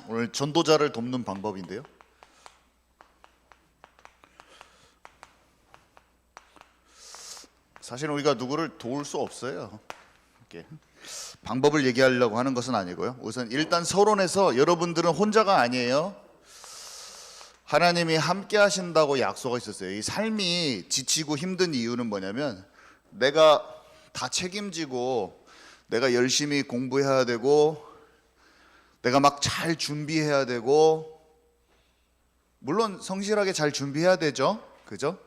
오늘 전도자를 돕는 방법인데요. 사실 우리가 누구를 도울 수 없어요. 이렇게 방법을 얘기하려고 하는 것은 아니고요. 우선 일단 서론에서 여러분들은 혼자가 아니에요. 하나님이 함께 하신다고 약속이 있었어요. 이 삶이 지치고 힘든 이유는 뭐냐면 내가 다 책임지고 내가 열심히 공부해야 되고 내가 막 잘 준비해야 되고, 물론 성실하게 잘 준비해야 되죠. 그죠?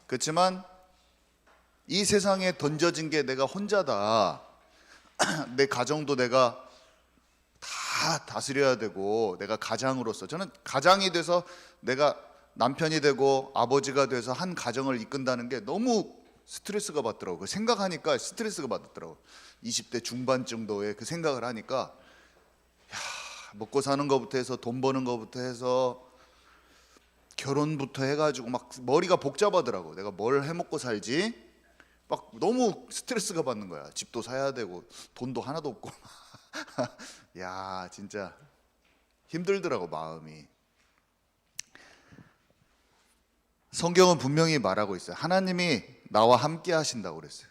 그렇지만 이 세상에 던져진 게 내가 혼자다. 내 가정도 내가 다 다스려야 되고, 내가 가장으로서, 저는 가장이 돼서 내가 남편이 되고 아버지가 돼서 한 가정을 이끈다는 게 너무 스트레스가 받더라고요. 생각하니까 스트레스가 받더라고요. 20대 중반 정도의 그 생각을 하니까 먹고 사는 것부터 해서 돈 버는 것부터 해서 결혼부터 해가지고 막 머리가 복잡하더라고. 내가 뭘 해먹고 살지? 막 너무 스트레스가 받는 거야. 집도 사야 되고 돈도 하나도 없고 야 진짜 힘들더라고 마음이. 성경은 분명히 말하고 있어요. 하나님이 나와 함께 하신다고 그랬어요.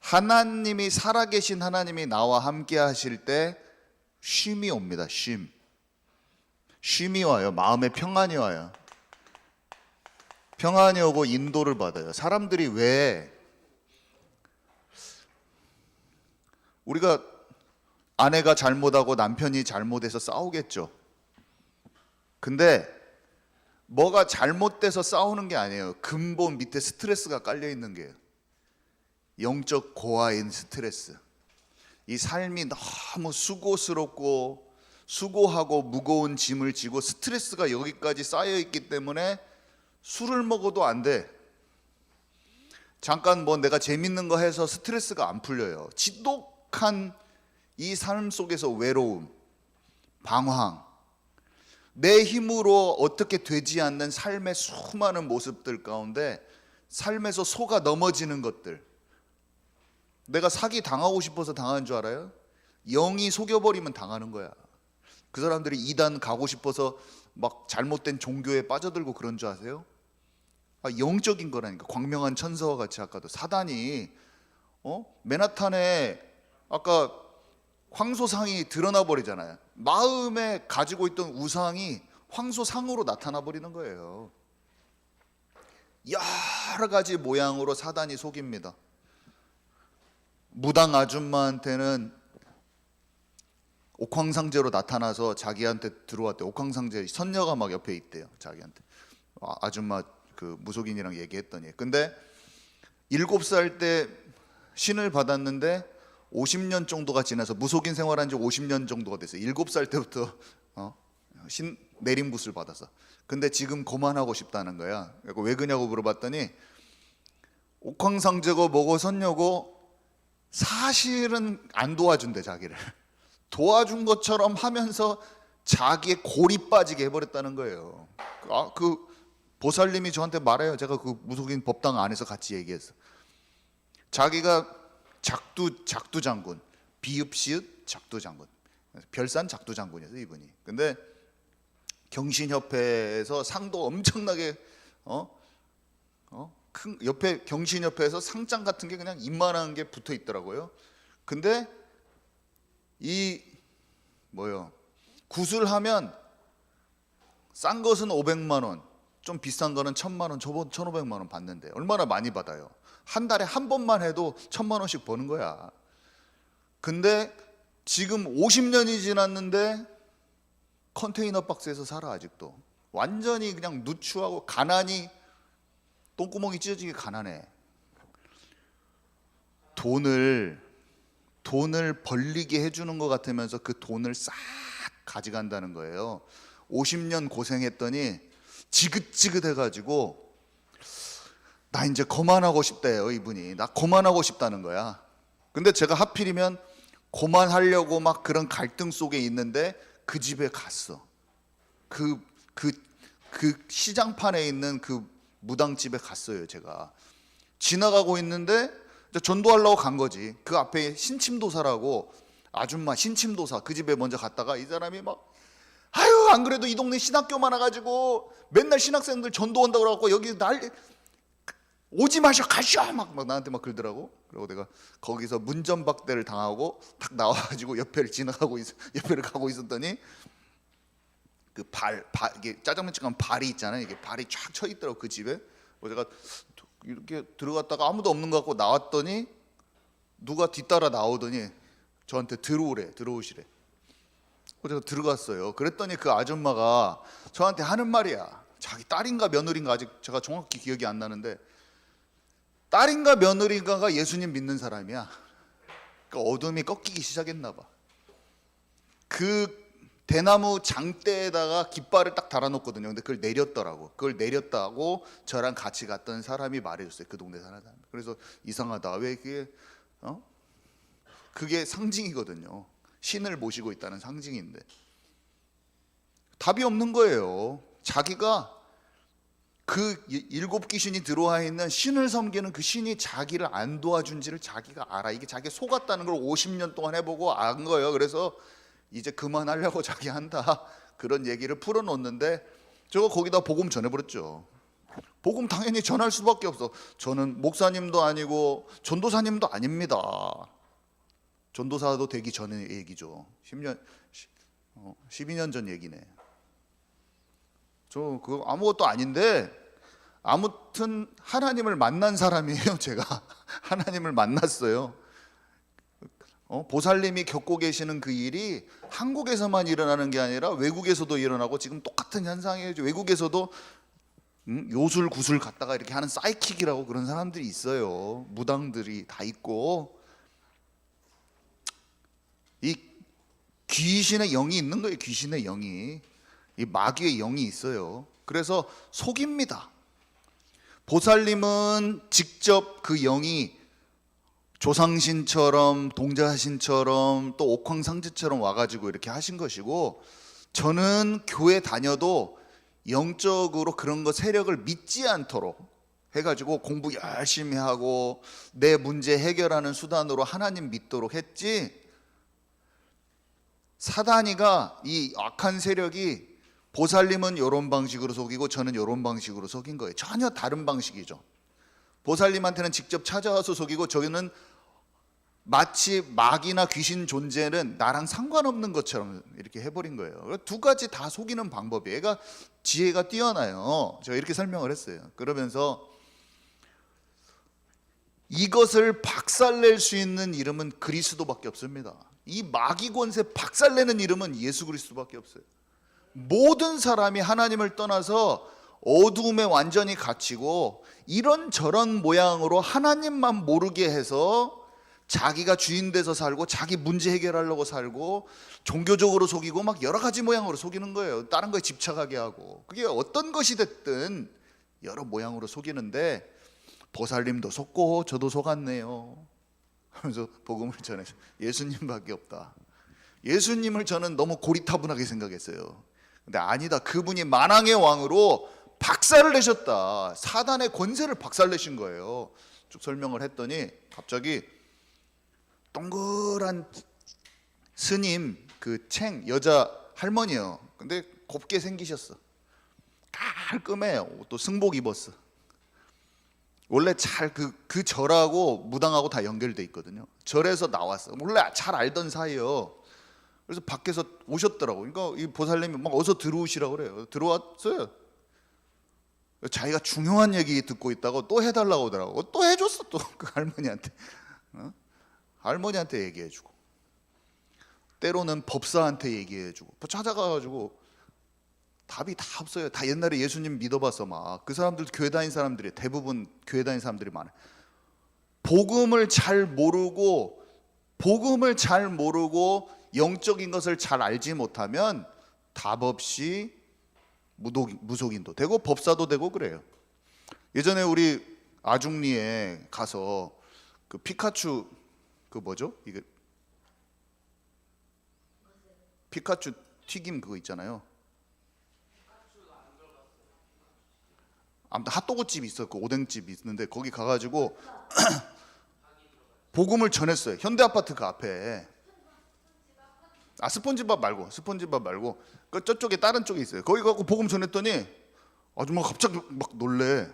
하나님이 살아계신 하나님이 나와 함께 하실 때 쉼이 옵니다. 쉼이 와요. 마음의 평안이 와요. 평안이 오고 인도를 받아요. 사람들이 왜 우리가 아내가 잘못하고 남편이 잘못해서 싸우겠죠. 근데 뭐가 잘못돼서 싸우는 게 아니에요. 근본 밑에 스트레스가 깔려 있는 게요. 영적 고아인 스트레스. 이 삶이 너무 수고스럽고 수고하고 무거운 짐을 지고 스트레스가 여기까지 쌓여 있기 때문에 술을 먹어도 안 돼. 잠깐 뭐 내가 재밌는 거 해서 스트레스가 안 풀려요. 지독한 이 삶 속에서 외로움, 방황, 내 힘으로 어떻게 되지 않는 삶의 수많은 모습들 가운데 삶에서 속아 넘어지는 것들. 내가 사기 당하고 싶어서 당하는 줄 알아요? 영이 속여버리면 당하는 거야. 그 사람들이 이단 가고 싶어서 막 잘못된 종교에 빠져들고 그런 줄 아세요? 영적인 거라니까. 광명한 천사와 같이 아까도 사단이 맨하탄에 아까 황소상이 드러나 버리잖아요. 마음에 가지고 있던 우상이 황소상으로 나타나 버리는 거예요. 여러 가지 모양으로 사단이 속입니다. 무당 아줌마한테는 옥황상제로 나타나서 자기한테 들어왔대. 옥황상제 선녀가 막 옆에 있대요. 자기한테. 아줌마 그 무속인이랑 얘기했더니. 근데 7살 때 신을 받았는데 50년 정도가 지나서 무속인 생활한 지 50년 정도가 됐어요. 7살 때부터 신 내림굿을 받았어. 근데 지금 그만하고 싶다는 거야. 왜 그냐고 물어봤더니 옥황상제고 뭐고 선녀고 사실은 안 도와준대. 자기를 도와준 것처럼 하면서 자기의 골이 빠지게 해버렸다는 거예요. 그 보살님이 저한테 말해요. 제가 그 무속인 법당 안에서 같이 얘기했어. 자기가 작두 장군, 비읍시읒 작두 장군, 별산 작두 장군이었어 이분이. 근데 경신협회에서 상도 엄청나게 큰 옆에 경신협회에서 상장 같은 게 그냥 이만한 게 붙어 있더라고요. 근데 이 구슬하면 싼 것은 500만 원, 좀 비싼 거는 1000만 원, 1500만 원 받는데 얼마나 많이 받아요. 한 달에 한 번만 해도 1000만 원씩 버는 거야. 근데 지금 50년이 지났는데 컨테이너 박스에서 살아. 아직도 완전히 그냥 누추하고 가난이 똥구멍이 찢어지게 가난해. 돈을 벌리게 해주는 것 같으면서 그 돈을 싹 가져간다는 거예요. 50년 고생했더니 지긋지긋해가지고 나 이제 그만하고 싶대요. 이분이 나 그만하고 싶다는 거야. 근데 제가 하필이면 그만하려고 막 그런 갈등 속에 있는데 그 집에 갔어. 그 시장판에 있는 그 무당집에 갔어요. 제가 지나가고 있는데 전도하려고 간 거지. 그 앞에 신침도사라고 아줌마 신침도사 그 집에 먼저 갔다가 이 사람이 막 아유 안 그래도 이 동네 신학교 많아가지고 맨날 신학생들 전도 온다고 그래갖고 여기 날 오지 마셔 가셔 막 나한테 막 그러더라고. 그리고 내가 거기서 문전박대를 당하고 딱 나와가지고 옆에를 가고 있었더니 그 이게 짜장면집 가면 발이 있잖아요. 이게 발이 쫙 쳐 있더라고 그 집에. 그래서 제가 이렇게 들어갔다가 아무도 없는 것 같고 나왔더니 누가 뒤따라 나오더니 저한테 들어오시래. 그래서 제가 들어갔어요. 그랬더니 그 아줌마가 저한테 하는 말이야. 자기 딸인가 며느리인가 아직 제가 정확히 기억이 안 나는데 딸인가 며느리인가가 예수님 믿는 사람이야. 그러니까 어둠이 꺾이기 시작했나 봐. 그 대나무 장대에다가 깃발을 딱 달아놓거든요. 근데 그걸 내렸더라고. 그걸 내렸다고 저랑 같이 갔던 사람이 말해줬어요. 그 동네 사는 사람. 그래서 이상하다. 왜 그게 그게 상징이거든요. 신을 모시고 있다는 상징인데 답이 없는 거예요. 자기가 그 7 귀신이 들어와 있는 신을 섬기는 그 신이 자기를 안 도와준지를 자기가 알아. 이게 자기 속았다는 걸 50년 동안 해보고 안 거예요. 그래서 이제 그만하려고 자기 한다 그런 얘기를 풀어놓는데 저거 거기다 복음 전해버렸죠. 복음 당연히 전할 수밖에 없어. 저는 목사님도 아니고 전도사님도 아닙니다. 전도사도 되기 전의 얘기죠. 12년 전 얘기네. 저 그거 아무것도 아닌데 아무튼 하나님을 만난 사람이에요. 제가 하나님을 만났어요. 보살님이 겪고 계시는 그 일이 한국에서만 일어나는 게 아니라 외국에서도 일어나고 지금 똑같은 현상이에요. 외국에서도 요술 구슬 갖다가 이렇게 하는 사이킥이라고 그런 사람들이 있어요. 무당들이 다 있고 이 귀신의 영이 있는 거예요. 귀신의 영이, 이 마귀의 영이 있어요. 그래서 속입니다. 보살님은 직접 그 영이 조상신처럼 동자신처럼 또 옥황상제처럼 와가지고 이렇게 하신 것이고, 저는 교회 다녀도 영적으로 그런 거 세력을 믿지 않도록 해가지고 공부 열심히 하고 내 문제 해결하는 수단으로 하나님 믿도록 했지, 사단이가 이 악한 세력이 보살님은 이런 방식으로 속이고 저는 이런 방식으로 속인 거예요. 전혀 다른 방식이죠. 보살님한테는 직접 찾아와서 속이고 저기는 마치 마귀나 귀신 존재는 나랑 상관없는 것처럼 이렇게 해버린 거예요. 두 가지 다 속이는 방법이에요. 얘가 지혜가 뛰어나요. 제가 이렇게 설명을 했어요. 그러면서 이것을 박살낼 수 있는 이름은 그리스도밖에 없습니다. 이 마귀 권세 박살내는 이름은 예수 그리스도밖에 없어요. 모든 사람이 하나님을 떠나서 어두움에 완전히 갇히고 이런저런 모양으로 하나님만 모르게 해서 자기가 주인 돼서 살고 자기 문제 해결하려고 살고 종교적으로 속이고 막 여러 가지 모양으로 속이는 거예요. 다른 거에 집착하게 하고, 그게 어떤 것이 됐든 여러 모양으로 속이는데 보살님도 속고 저도 속았네요 하면서 복음을 전해서 예수님밖에 없다. 예수님을 저는 너무 고리타분하게 생각했어요. 근데 아니다. 그분이 만왕의 왕으로 박살을 내셨다. 사단의 권세를 박살내신 거예요. 쭉 설명을 했더니 갑자기 동그란 스님 그 여자 할머니요. 근데 곱게 생기셨어. 깔끔해. 또 승복 입었어. 원래 잘 그 절하고 무당하고 다 연결돼 있거든요. 절에서 나왔어. 원래 잘 알던 사이요. 그래서 밖에서 오셨더라고. 그러니까 이 보살님이 막 어서 들어오시라고 그래요. 들어왔어요. 자기가 중요한 얘기 듣고 있다고 또 해달라고 하더라고. 또 해줬어. 또 그 할머니한테. 할머니한테 얘기해주고, 때로는 법사한테 얘기해주고, 찾아가가지고 답이 다 없어요. 다 옛날에 예수님 믿어봐서 막 그 사람들 교회 다닌 사람들이 대부분 교회 다닌 사람들이 많아요. 복음을 잘 모르고 영적인 것을 잘 알지 못하면 답 없이 무속인도 되고 법사도 되고 그래요. 예전에 우리 아중리에 가서 그 피카츄 그 뭐죠? 이게 피카츄 튀김 그거 있잖아요. 아무튼 핫도그집이 있었고 오뎅집이 있는데 거기 가가지고 복음을 전했어요. 현대아파트 그 앞에. 스폰지밥 말고 그 저쪽에 다른 쪽에 있어요. 거기 갖고 복음 전했더니 아줌마가 갑자기 막 놀래.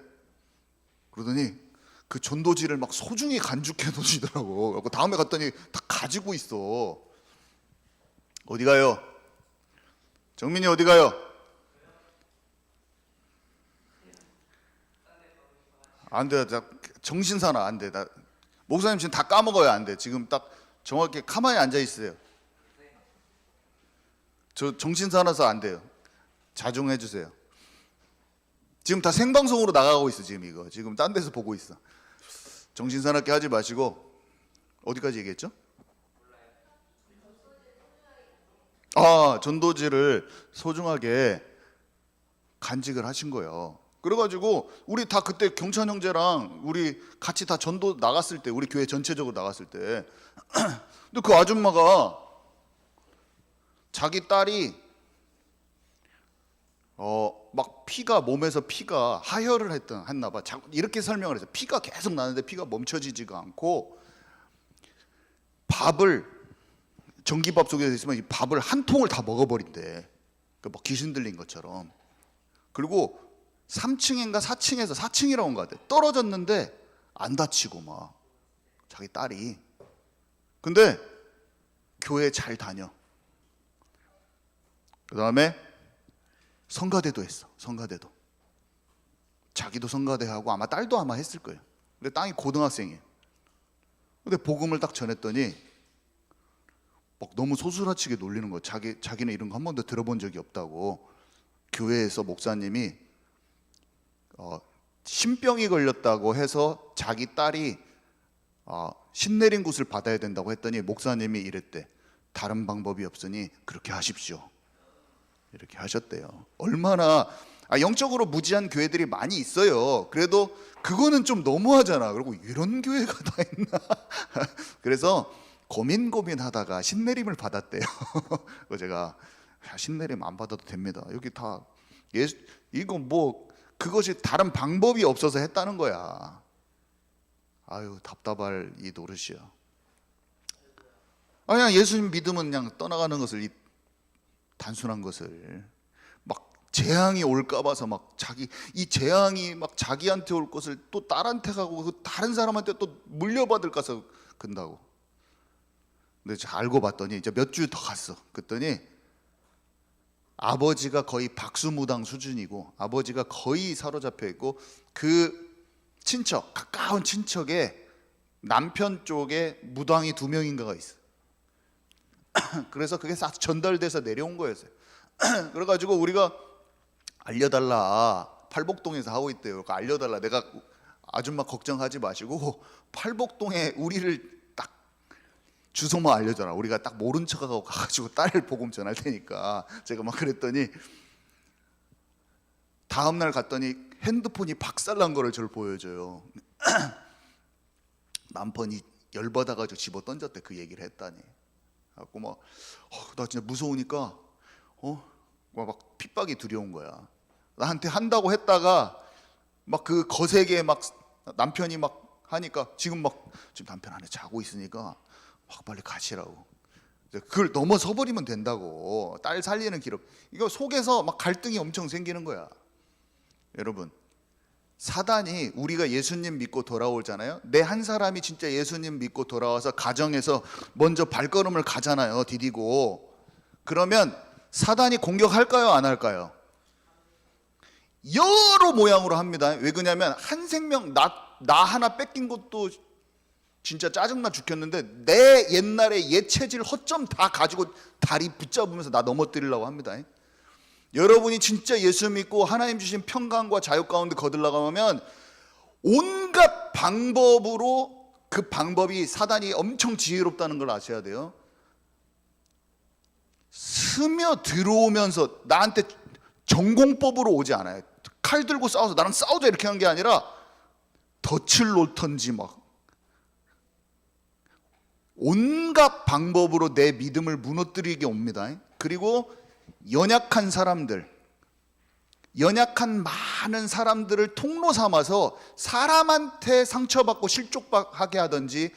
그러더니 그 전도지를 막 소중히 간직해 놓으시더라고. 그래서 다음에 갔더니 다 가지고 있어. 어디 가요? 정민이 어디 가요? 안 돼. 정신 사나 안 돼. 목사님 지금 다 까먹어요. 안 돼. 지금 딱 정확히 가만히 앉아 있어요. 저 정신 사나서 안 돼요. 자중해 주세요. 지금 다 생방송으로 나가고 있어. 이거 지금 딴 데서 보고 있어. 정신 사납게 하지 마시고. 어디까지 얘기했죠? 전도지를 소중하게 간직을 하신 거예요. 그래가지고 우리 다 그때 경찬 형제랑 우리 같이 다 전도 나갔을 때, 우리 교회 전체적으로 나갔을 때 근데 그 아줌마가 자기 딸이 막 몸에서 피가 하혈을 했나 봐. 이렇게 설명을 했어요. 피가 계속 나는데 피가 멈춰지지가 않고 밥을, 전기밥 속에 있으면 이 밥을 한 통을 다 먹어버린대. 막 귀신 들린 것처럼. 그리고 3층인가 4층에서 4층이라고 한 것 같아. 떨어졌는데 안 다치고 막 자기 딸이. 근데 교회 잘 다녀. 그 다음에 성가대도 했어. 성가대도. 자기도 성가대하고 아마 딸도 아마 했을 거예요. 근데 딸이 고등학생이에요. 근데 복음을 딱 전했더니 막 너무 소스라치게 놀리는 거예요. 자기는 이런 거 한 번도 들어본 적이 없다고. 교회에서 목사님이 신병이 걸렸다고 해서 자기 딸이 신내린 굿을 받아야 된다고 했더니 목사님이 이랬대. 다른 방법이 없으니 그렇게 하십시오. 이렇게 하셨대요. 얼마나 영적으로 무지한 교회들이 많이 있어요. 그래도 그거는 좀 너무하잖아. 그리고 이런 교회가 다 있나? 그래서 고민하다가 신내림을 받았대요. 제가 신내림 안 받아도 됩니다. 여기 다 이거 뭐 그것이 다른 방법이 없어서 했다는 거야. 아유, 답답할 이 노릇이야. 그냥 예수님 믿으면 그냥 떠나가는 것을, 이 단순한 것을 막 재앙이 올까 봐서 막 이 재앙이 막 자기한테 올 것을 또 딸한테 가고 그 다른 사람한테 또 물려받을까 서 근다고. 근데 알고 봤더니 이제 몇 주 더 갔어. 그랬더니 아버지가 거의 박수무당 수준이고 아버지가 거의 사로잡혀 있고 그 친척, 가까운 친척에 남편 쪽에 무당이 2명인가가 있어. 그래서 그게 싹 전달돼서 내려온 거였어요. 그래가지고 우리가 알려달라, 팔복동에서 하고 있대요. 알려달라. 내가 아줌마 걱정하지 마시고 팔복동에 우리를 딱 주소만 알려줘라. 우리가 딱 모른 척하고 가가지고 딸 복음 전할 테니까. 제가 막 그랬더니 다음날 갔더니 핸드폰이 박살난 거를 저를 보여줘요. 남편이 열받아가지고 집어 던졌대. 그 얘기를 했다니. 갖고 막 나 진짜 무서우니까 막 핍박이 두려운 거야. 나한테 한다고 했다가 막 그 거세게 막 남편이 막 하니까 지금 남편 안에 자고 있으니까 막 빨리 가시라고. 그걸 넘어서 버리면 된다고. 딸 살리는 기록. 이거 속에서 막 갈등이 엄청 생기는 거야. 여러분, 사단이 우리가 예수님 믿고 돌아오잖아요. 내 한 사람이 진짜 예수님 믿고 돌아와서 가정에서 먼저 발걸음을 가잖아요. 디디고. 그러면 사단이 공격할까요? 안 할까요? 여러 모양으로 합니다. 왜 그러냐면 한 생명, 나 하나 뺏긴 것도 진짜 짜증나 죽겠는데 내 옛날에 옛 체질 허점 다 가지고 다리 붙잡으면서 나 넘어뜨리려고 합니다. 여러분이 진짜 예수 믿고 하나님 주신 평강과 자유 가운데 거들나가면 온갖 방법으로, 그 방법이 사단이 엄청 지혜롭다는 걸 아셔야 돼요. 스며 들어오면서 나한테 전공법으로 오지 않아요. 칼 들고 싸워서 나랑 싸우자 이렇게 하는 게 아니라 덫을 놓던지 막 온갖 방법으로 내 믿음을 무너뜨리게 옵니다. 그리고 연약한 사람들, 연약한 많은 사람들을 통로 삼아서 사람한테 상처받고 실족하게 하든지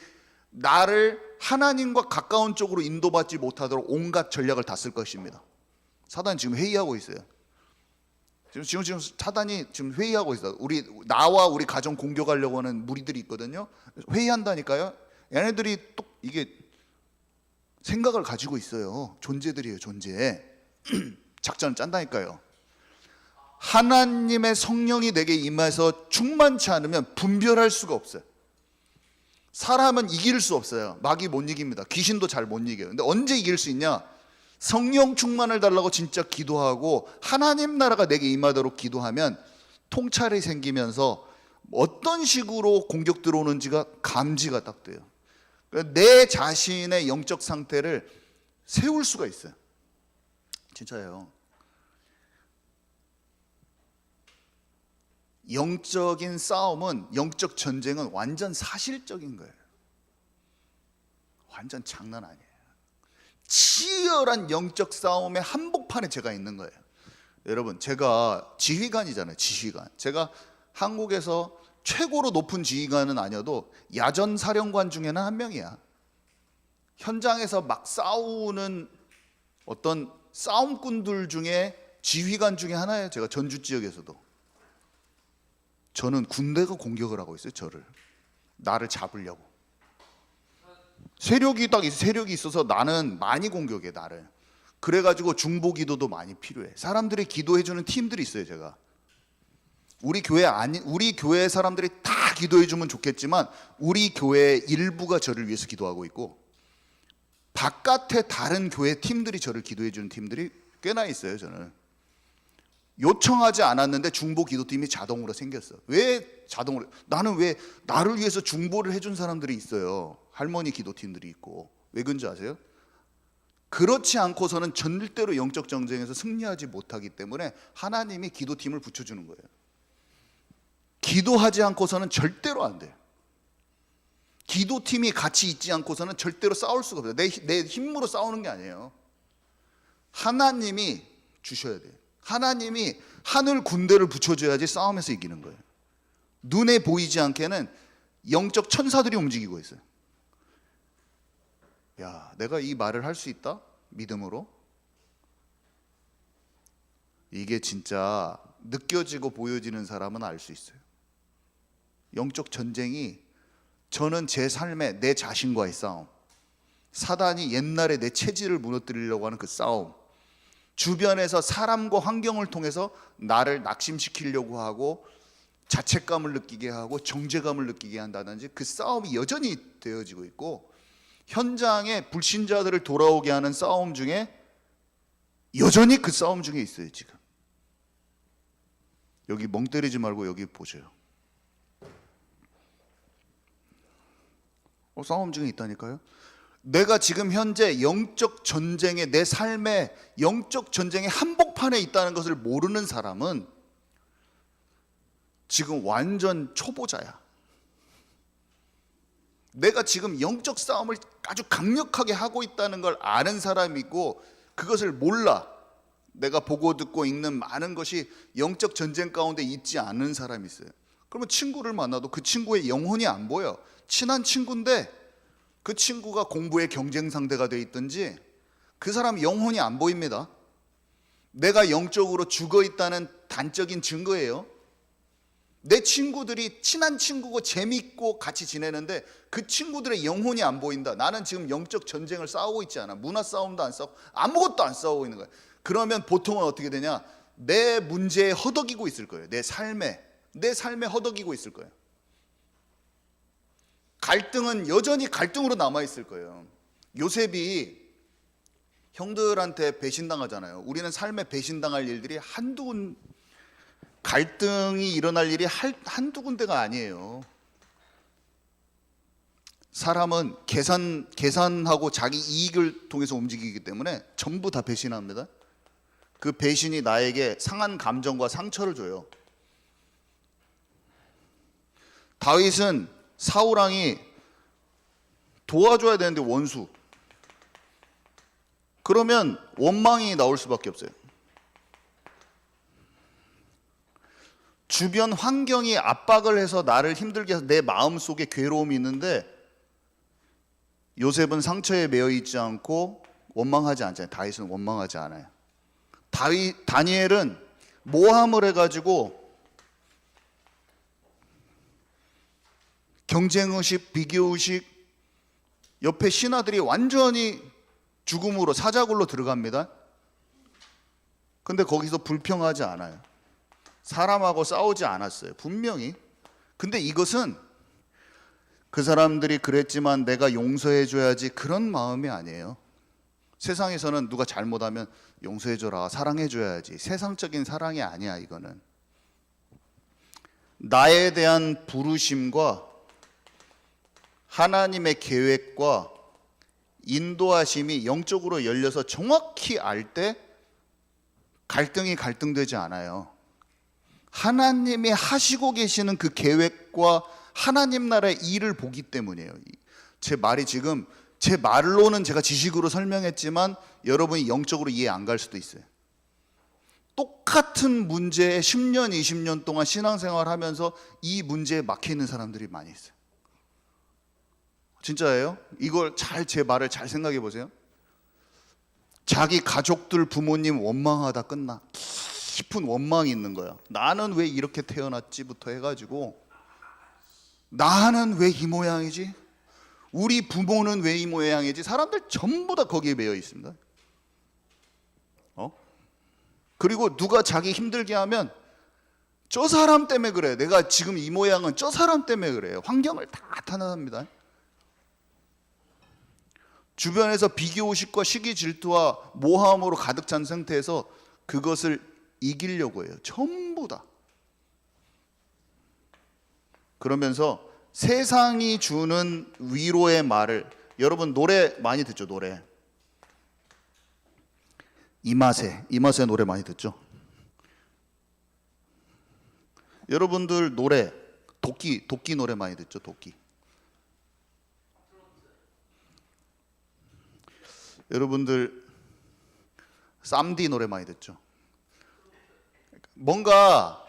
나를 하나님과 가까운 쪽으로 인도받지 못하도록 온갖 전략을 다 쓸 것입니다. 사단이 지금 회의하고 있어요. 지금 사단이 지금 회의하고 있어요. 나와 우리 가정 공격하려고 하는 무리들이 있거든요. 회의한다니까요. 얘네들이 또 이게 생각을 가지고 있어요. 존재들이에요, 존재. 작전을 짠다니까요. 하나님의 성령이 내게 임해서 충만치 않으면 분별할 수가 없어요. 사람은 이길 수 없어요. 마귀 못 이깁니다. 귀신도 잘 못 이겨요. 근데 언제 이길 수 있냐? 성령 충만을 달라고 진짜 기도하고 하나님 나라가 내게 임하도록 기도하면 통찰이 생기면서 어떤 식으로 공격 들어오는지가 감지가 딱 돼요. 내 자신의 영적 상태를 세울 수가 있어요. 진짜예요. 영적인 싸움은, 영적 전쟁은 완전 사실적인 거예요. 완전 장난 아니에요. 치열한 영적 싸움의 한복판에 제가 있는 거예요. 여러분, 제가 지휘관이잖아요. 지휘관. 제가 한국에서 최고로 높은 지휘관은 아니어도 야전 사령관 중에는 한 명이야. 현장에서 막 싸우는 어떤 싸움꾼들 중에 지휘관 중에 하나예요. 제가 전주 지역에서도. 저는 군대가 공격을 하고 있어요. 나를 잡으려고. 세력이 있어서 나는 많이 공격해, 나를. 그래가지고 중보 기도도 많이 필요해. 사람들이 기도해주는 팀들이 있어요. 제가 우리 교회 사람들이 다 기도해주면 좋겠지만 우리 교회 일부가 저를 위해서 기도하고 있고, 바깥에 다른 교회 팀들이 저를 기도해주는 팀들이 꽤나 있어요. 저는 요청하지 않았는데 중보 기도팀이 자동으로 생겼어. 왜 자동으로? 나는 왜 나를 위해서 중보를 해준 사람들이 있어요. 할머니 기도팀들이 있고. 왜 그런지 아세요? 그렇지 않고서는 절대로 영적 전쟁에서 승리하지 못하기 때문에 하나님이 기도팀을 붙여주는 거예요. 기도하지 않고서는 절대로 안 돼요. 기도팀이 같이 있지 않고서는 절대로 싸울 수가 없어요. 내 힘으로 싸우는 게 아니에요. 하나님이 주셔야 돼요. 하나님이 하늘 군대를 붙여줘야지 싸움에서 이기는 거예요. 눈에 보이지 않게는 영적 천사들이 움직이고 있어요. 야, 내가 이 말을 할 수 있다? 믿음으로? 이게 진짜 느껴지고 보여지는 사람은 알 수 있어요. 영적 전쟁이, 저는 제 삶에 내 자신과의 싸움, 사단이 옛날에 내 체질을 무너뜨리려고 하는 그 싸움, 주변에서 사람과 환경을 통해서 나를 낙심시키려고 하고 자책감을 느끼게 하고 정죄감을 느끼게 한다든지 그 싸움이 여전히 되어지고 있고, 현장에 불신자들을 돌아오게 하는 싸움 중에 여전히 그 싸움 중에 있어요. 지금 여기 멍 때리지 말고 여기 보세요. 싸움 중에 있다니까요. 내가 지금 현재 영적 전쟁에, 내 삶의 영적 전쟁의 한복판에 있다는 것을 모르는 사람은 지금 완전 초보자야. 내가 지금 영적 싸움을 아주 강력하게 하고 있다는 걸 아는 사람이 있고, 그것을 몰라. 내가 보고 듣고 읽는 많은 것이 영적 전쟁 가운데 있지 않은 사람이 있어요. 그러면 친구를 만나도 그 친구의 영혼이 안 보여. 친한 친구인데 그 친구가 공부의 경쟁 상대가 돼 있든지 그 사람 영혼이 안 보입니다. 내가 영적으로 죽어 있다는 단적인 증거예요. 내 친구들이 친한 친구고 재밌고 같이 지내는데 그 친구들의 영혼이 안 보인다. 나는 지금 영적 전쟁을 싸우고 있지 않아. 문화 싸움도 안 싸우고 아무것도 안 싸우고 있는 거야. 그러면 보통은 어떻게 되냐? 내 문제에 허덕이고 있을 거예요. 내 삶에 허덕이고 있을 거예요. 갈등은 여전히 갈등으로 남아있을 거예요. 요셉이 형들한테 배신당하잖아요. 우리는 삶에 배신당할 일들이 갈등이 일어날 일이 한두 군데가 아니에요. 사람은 계산하고 자기 이익을 통해서 움직이기 때문에 전부 다 배신합니다. 그 배신이 나에게 상한 감정과 상처를 줘요. 다윗은 사울왕이 도와줘야 되는데 원수. 그러면 원망이 나올 수밖에 없어요. 주변 환경이 압박을 해서 나를 힘들게 해서 내 마음속에 괴로움이 있는데 요셉은 상처에 매여 있지 않고 원망하지 않잖아요. 다윗은 원망하지 않아요. 다니엘은 모함을 해가지고 경쟁의식, 비교의식, 옆에 신하들이 완전히 죽음으로 사자굴로 들어갑니다. 근데 거기서 불평하지 않아요. 사람하고 싸우지 않았어요. 분명히. 근데 이것은 그 사람들이 그랬지만 내가 용서해줘야지 그런 마음이 아니에요. 세상에서는 누가 잘못하면 용서해줘라, 사랑해줘야지. 세상적인 사랑이 아니야. 이거는 나에 대한 부르심과 하나님의 계획과 인도하심이 영적으로 열려서 정확히 알 때 갈등이 갈등되지 않아요. 하나님이 하시고 계시는 그 계획과 하나님 나라의 일을 보기 때문이에요. 제 말이 지금 제 말로는 제가 지식으로 설명했지만 여러분이 영적으로 이해 안 갈 수도 있어요. 똑같은 문제에 10년, 20년 동안 신앙생활 하면서 이 문제에 막혀 있는 사람들이 많이 있어요. 진짜예요? 이걸 제 말을 잘 생각해 보세요. 자기 가족들, 부모님 원망하다 끝나. 깊은 원망이 있는 거야. 나는 왜 이렇게 태어났지부터 해가지고 나는 왜 이 모양이지? 우리 부모는 왜 이 모양이지? 사람들 전부 다 거기에 매여 있습니다. 그리고 누가 자기 힘들게 하면 저 사람 때문에 그래. 내가 지금 이 모양은 저 사람 때문에 그래요. 환경을 다 탓합니다. 주변에서 비교의식과 시기 질투와 모함으로 가득 찬 상태에서 그것을 이기려고 해요. 전부 다. 그러면서 세상이 주는 위로의 말을, 여러분 노래 많이 듣죠. 노래 이맛에 노래 많이 듣죠. 여러분들 노래 도끼 노래 많이 듣죠. 도끼. 여러분들 쌈디 노래 많이 듣죠. 뭔가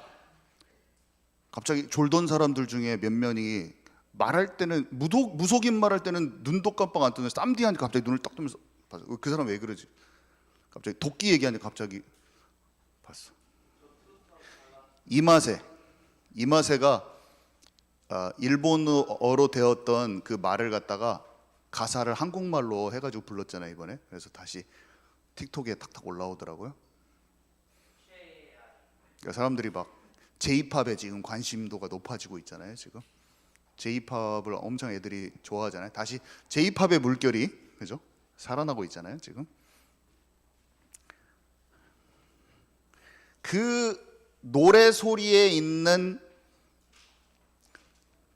갑자기 졸던 사람들 중에 몇 명이 말할 때는 무속인 말할 때는 눈도 깜빡 안 뜨는데 쌈디 하니까 갑자기 눈을 딱 뜨면서 봤어. 그 사람 왜 그러지? 갑자기 도끼 얘기하니까 갑자기 봤어. 이마세가 일본어로 되었던 그 말을 갖다가 가사를 한국말로 해가지고 불렀잖아요 이번에. 그래서 다시 틱톡에 탁탁 올라오더라고요. 그러니까 사람들이 막 J-팝에 지금 관심도가 높아지고 있잖아요. 지금 J-팝을 엄청 애들이 좋아하잖아요. 다시 J-팝의 물결이 그죠? 살아나고 있잖아요 지금. 그 노래 소리에 있는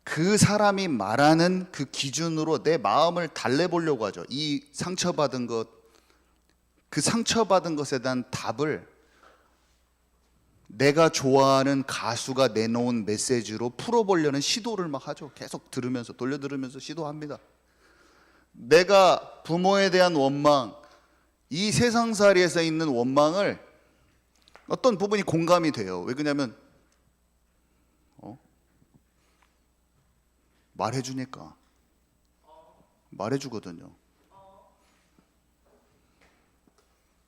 그 사람이 말하는 그 기준으로 내 마음을 달래보려고 하죠. 이 상처받은 것, 그 상처받은 것에 대한 답을 내가 좋아하는 가수가 내놓은 메시지로 풀어보려는 시도를 막 하죠. 계속 들으면서 돌려들으면서 시도합니다. 내가 부모에 대한 원망, 이 세상살이에서 있는 원망을 어떤 부분이 공감이 돼요. 왜 그러냐면 말해주니까 말해주거든요.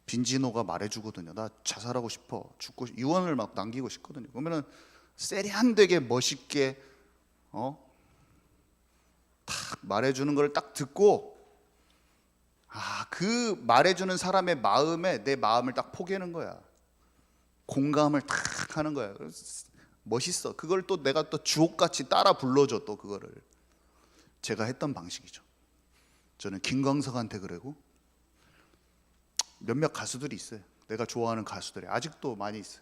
빈지노가 말해주거든요. 나 자살하고 싶어, 죽고 유언을 막 남기고 싶거든요. 그러면은 세련되게 멋있게 탁 말해주는 걸 딱 듣고 그 말해주는 사람의 마음에 내 마음을 딱 포개는 거야. 공감을 탁 하는 거야. 멋있어. 그걸 또 내가 또 주옥같이 따라 불러줘. 또 그거를 제가 했던 방식이죠. 저는 김광석한테 그러고 몇몇 가수들이 있어요. 내가 좋아하는 가수들이 아직도 많이 있어요.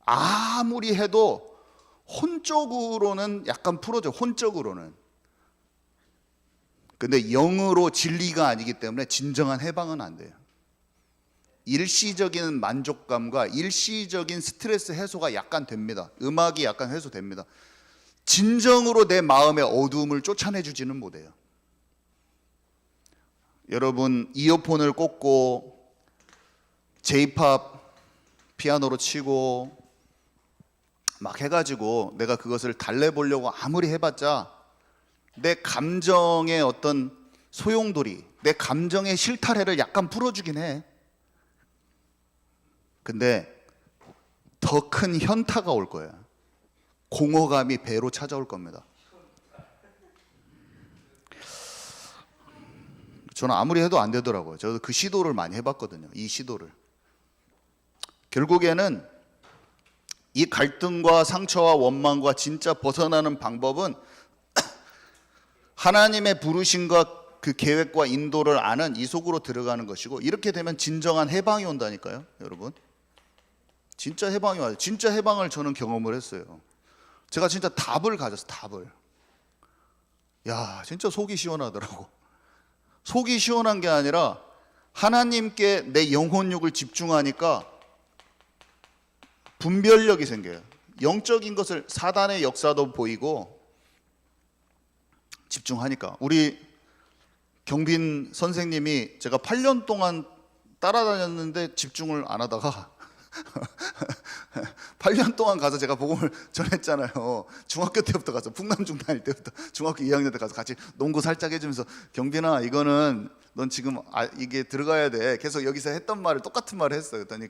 아무리 해도 혼적으로는 약간 풀어져. 혼적으로는. 근데 영으로 진리가 아니기 때문에 진정한 해방은 안 돼요. 일시적인 만족감과 일시적인 스트레스 해소가 약간 됩니다. 음악이 약간 해소됩니다. 진정으로 내 마음의 어두움을 쫓아내주지는 못해요. 여러분 이어폰을 꽂고 J-팝 피아노로 치고 막 해가지고 내가 그것을 달래보려고 아무리 해봤자 내 감정의 어떤 소용돌이, 내 감정의 실타래를 약간 풀어주긴 해. 근데 더 큰 현타가 올 거야. 공허감이 배로 찾아올 겁니다. 저는 아무리 해도 안 되더라고요. 저도 그 시도를 많이 해봤거든요. 이 시도를. 결국에는 이 갈등과 상처와 원망과 진짜 벗어나는 방법은 하나님의 부르심과 그 계획과 인도를 아는 이 속으로 들어가는 것이고, 이렇게 되면 진정한 해방이 온다니까요, 여러분. 진짜 해방이 와요. 진짜 해방을 저는 경험을 했어요. 제가 진짜 답을 가졌어요. 답을. 야, 진짜 속이 시원하더라고. 속이 시원한 게 아니라 하나님께 내 영혼육을 집중하니까 분별력이 생겨요. 영적인 것을, 사단의 역사도 보이고 집중하니까. 우리 경빈 선생님이 제가 8년 동안 따라다녔는데 집중을 안 하다가 8년 동안 가서 제가 복음을 전했잖아요. 중학교 때부터 가서, 풍남중 다닐 때부터 중학교 2학년 때 가서 같이 농구 살짝 해주면서, 경빈아 이거는 넌 지금 이게 들어가야 돼. 계속 여기서 했던 말을, 똑같은 말을 했어요. 그랬더니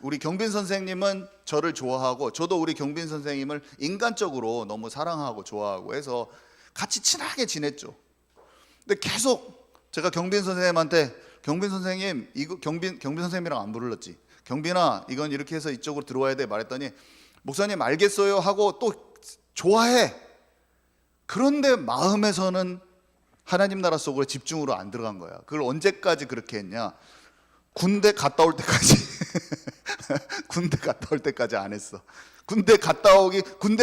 우리 경빈 선생님은 저를 좋아하고, 저도 우리 경빈 선생님을 인간적으로 너무 사랑하고 좋아하고 해서 같이 친하게 지냈죠. 근데 계속 제가 경빈 선생님한테, 경빈 선생님 이거, 경빈 선생님이랑 안 불렀지, 경빈아 이건 이렇게 해서 이쪽으로 들어와야 돼 말했더니, 목사님 알겠어요 하고 또 좋아해. 그런데 마음에서는 하나님 나라 속으로 집중으로 안 들어간 거야. 그걸 언제까지 그렇게 했냐? 군대 갔다 올 때까지 군대 갔다 올 때까지 안 했어. 군대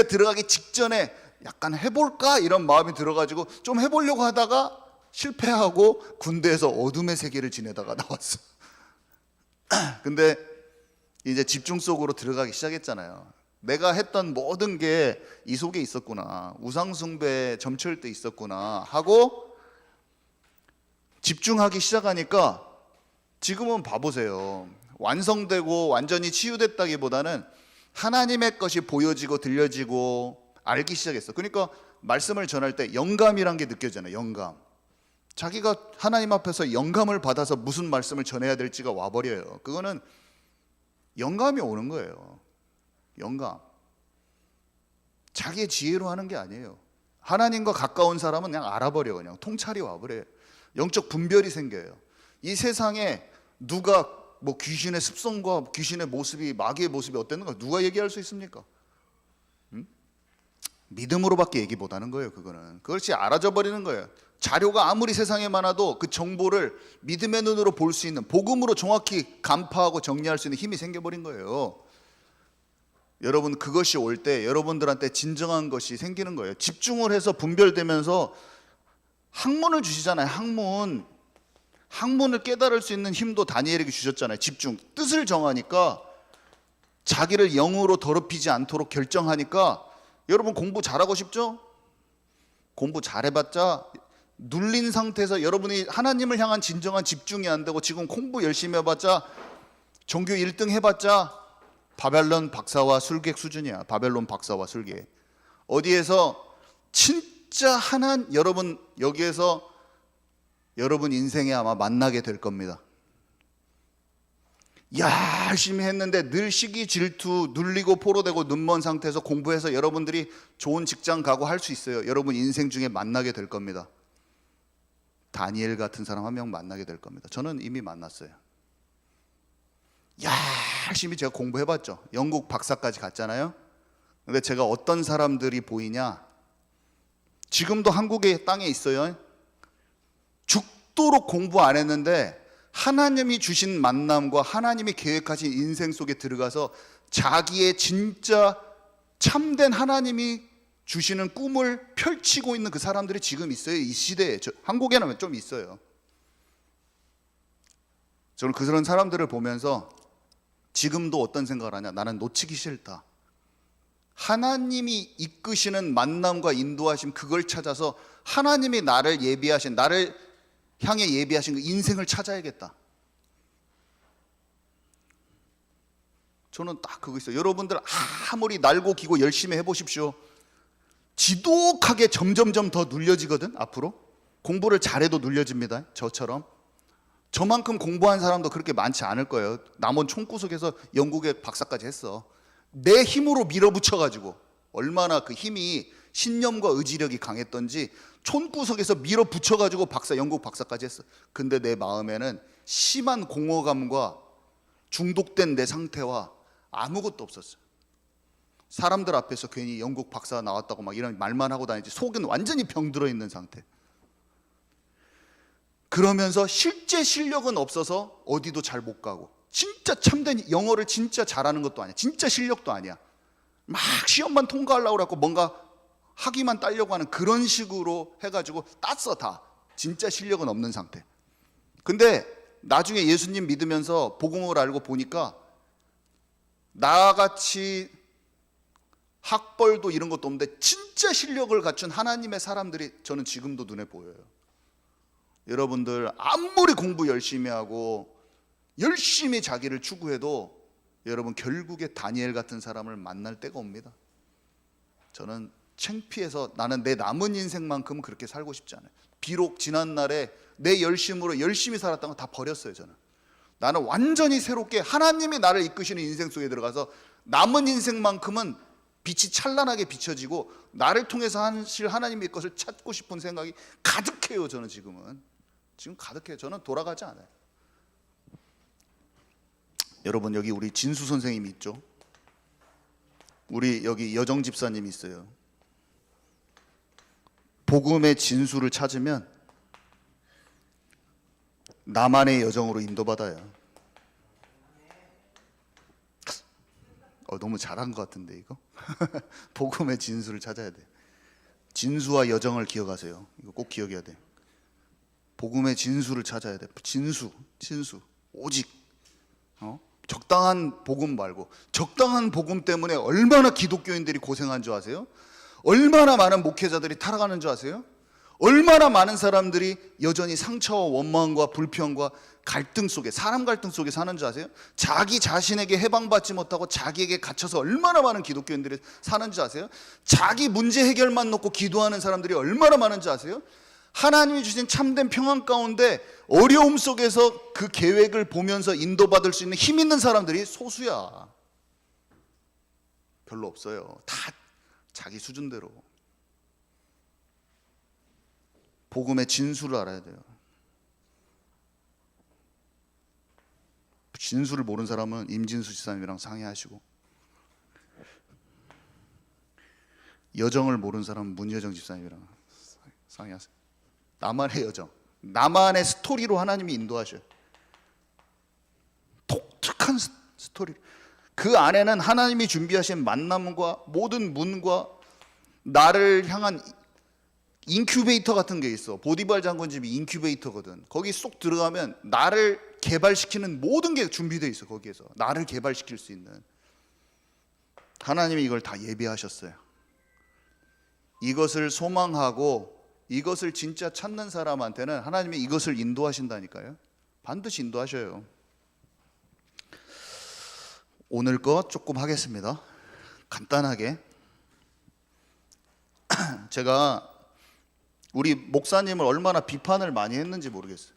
들어가기 직전에 약간 해볼까 이런 마음이 들어가지고 좀 해보려고 하다가 실패하고 군대에서 어둠의 세계를 지내다가 나왔어. 근데 이제 집중 속으로 들어가기 시작했잖아요. 내가 했던 모든 게 이 속에 있었구나, 우상숭배 점철 때 있었구나 하고 집중하기 시작하니까 지금은 봐보세요. 완성되고 완전히 치유됐다기보다는 하나님의 것이 보여지고 들려지고 알기 시작했어. 그러니까 말씀을 전할 때 영감이란 게 느껴지잖아요. 영감. 자기가 하나님 앞에서 영감을 받아서 무슨 말씀을 전해야 될지가 와버려요. 그거는 영감이 오는 거예요. 영감. 자기의 지혜로 하는 게 아니에요. 하나님과 가까운 사람은 그냥 알아버려. 그냥 통찰이 와버려요. 영적 분별이 생겨요. 이 세상에 누가 뭐 귀신의 습성과 귀신의 모습이, 마귀의 모습이 어땠는가 누가 얘기할 수 있습니까? 믿음으로밖에 얘기 못하는 거예요. 그것이 알아져 버리는 거예요. 자료가 아무리 세상에 많아도 그 정보를 믿음의 눈으로 볼 수 있는, 복음으로 정확히 간파하고 정리할 수 있는 힘이 생겨버린 거예요. 여러분, 그것이 올 때 여러분들한테 진정한 것이 생기는 거예요. 집중을 해서 분별되면서 학문을 주시잖아요. 학문을 깨달을 수 있는 힘도 다니엘에게 주셨잖아요. 집중, 뜻을 정하니까, 자기를 영으로 더럽히지 않도록 결정하니까. 여러분 공부 잘하고 싶죠? 공부 잘해봤자 눌린 상태에서 여러분이 하나님을 향한 진정한 집중이 안 되고 지금 공부 열심히 해봤자, 전교 1등 해봤자 바벨론 박사와 술객 수준이야. 바벨론 박사와 술객. 어디에서 진짜 여러분 여기에서 여러분 인생에 아마 만나게 될 겁니다. 열심히 했는데 늘 시기 질투 눌리고 포로되고 눈먼 상태에서 공부해서 여러분들이 좋은 직장 가고 할 수 있어요. 여러분 인생 중에 만나게 될 겁니다. 다니엘 같은 사람 한 명 만나게 될 겁니다. 저는 이미 만났어요. 열심히 제가 공부해봤죠. 영국 박사까지 갔잖아요. 근데 제가 어떤 사람들이 보이냐, 지금도 한국의 땅에 있어요. 죽도록 공부 안 했는데 하나님이 주신 만남과 하나님이 계획하신 인생 속에 들어가서 자기의 진짜 참된 하나님이 주시는 꿈을 펼치고 있는 그 사람들이 지금 있어요. 이 시대에. 한국에는 좀 있어요. 저는 그런 사람들을 보면서 지금도 어떤 생각을 하냐, 나는 놓치기 싫다. 하나님이 이끄시는 만남과 인도하심, 그걸 찾아서 하나님이 나를 향해 예비하신 그 인생을 찾아야겠다. 저는 딱 그거 있어요. 여러분들 아무리 날고 기고 열심히 해보십시오. 지독하게 점점점 더 눌려지거든. 앞으로 공부를 잘해도 눌려집니다. 저처럼. 저만큼 공부한 사람도 그렇게 많지 않을 거예요. 남원 총구석에서 영국에 박사까지 했어. 내 힘으로 밀어붙여가지고 얼마나 그 힘이 신념과 의지력이 강했던지 촌구석에서 밀어붙여가지고 영국 박사까지 했어. 근데 내 마음에는 심한 공허감과 중독된 내 상태와 아무것도 없었어요. 사람들 앞에서 괜히 영국 박사 나왔다고 막 이런 말만 하고 다니지 속은 완전히 병들어 있는 상태. 그러면서 실제 실력은 없어서 어디도 잘 못 가고, 진짜 참된 영어를 진짜 잘하는 것도 아니야. 진짜 실력도 아니야. 막 시험만 통과하려고 그래갖고 뭔가 학위만 따려고 하는 그런 식으로 해가지고 땄어 다. 진짜 실력은 없는 상태. 근데 나중에 예수님 믿으면서 복음을 알고 보니까 나같이 학벌도 이런 것도 없는데 진짜 실력을 갖춘 하나님의 사람들이 저는 지금도 눈에 보여요. 여러분들 아무리 공부 열심히 하고 열심히 자기를 추구해도 여러분 결국에 다니엘 같은 사람을 만날 때가 옵니다. 저는 창피해서 나는 내 남은 인생만큼은 그렇게 살고 싶지 않아요. 비록 지난날에 내 열심으로 열심히 살았던 거 다 버렸어요. 저는 나는 완전히 새롭게 하나님이 나를 이끄시는 인생 속에 들어가서 남은 인생만큼은 빛이 찬란하게 비춰지고 나를 통해서 하실 하나님의 것을 찾고 싶은 생각이 가득해요. 저는 지금 가득해요. 저는 돌아가지 않아요. 여러분 여기 우리 진수 선생님이 있죠. 우리 여기 여정 집사님이 있어요. 복음의 진수를 찾으면 나만의 여정으로 인도받아요. 너무 잘한 것 같은데 이거. 복음의 진수를 찾아야 돼. 진수와 여정을 기억하세요. 이거 꼭 기억해야 돼. 복음의 진수를 찾아야 돼. 진수 오직 적당한 복음 말고, 적당한 복음 때문에 얼마나 기독교인들이 고생한 줄 아세요? 얼마나 많은 목회자들이 타락하는 줄 아세요? 얼마나 많은 사람들이 여전히 상처와 원망과 불평과 갈등 속에, 사람 갈등 속에 사는 줄 아세요? 자기 자신에게 해방받지 못하고 자기에게 갇혀서 얼마나 많은 기독교인들이 사는 줄 아세요? 자기 문제 해결만 놓고 기도하는 사람들이 얼마나 많은 줄 아세요? 하나님이 주신 참된 평안 가운데 어려움 속에서 그 계획을 보면서 인도받을 수 있는 힘 있는 사람들이 소수야. 별로 없어요. 다 자기 수준대로. 복음의 진수를 알아야 돼요. 진수를 모르는 사람은 임진수 지사님이랑 상의하시고, 여정을 모르는 사람은 문여정 집사님이랑 상의하세요. 나만의 여정, 나만의 스토리로 하나님이 인도하셔요. 독특한 스토리. 그 안에는 하나님이 준비하신 만남과 모든 문과 나를 향한 인큐베이터 같은 게 있어. 보디발 장군집이 인큐베이터거든. 거기 쏙 들어가면 나를 개발시키는 모든 게 준비되어 있어. 거기에서 나를 개발시킬 수 있는. 하나님이 이걸 다 예비하셨어요. 이것을 소망하고 이것을 진짜 찾는 사람한테는 하나님이 이것을 인도하신다니까요. 반드시 인도하셔요. 오늘 거 조금 하겠습니다. 간단하게. 제가 우리 목사님을 얼마나 비판을 많이 했는지 모르겠어요.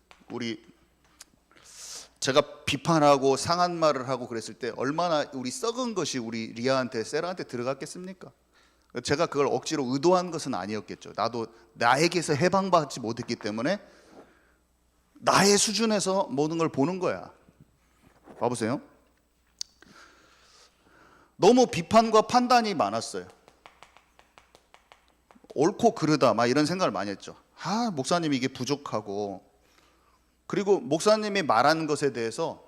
제가 비판하고 상한 말을 하고 그랬을 때 얼마나 우리 썩은 것이 우리 리아한테, 세라한테 들어갔겠습니까? 제가 그걸 억지로 의도한 것은 아니었겠죠. 나도 나에게서 해방받지 못했기 때문에 나의 수준에서 모든 걸 보는 거야. 봐보세요. 너무 비판과 판단이 많았어요. 옳고 그르다 막 이런 생각을 많이 했죠. 목사님이 이게 부족하고, 그리고 목사님이 말한 것에 대해서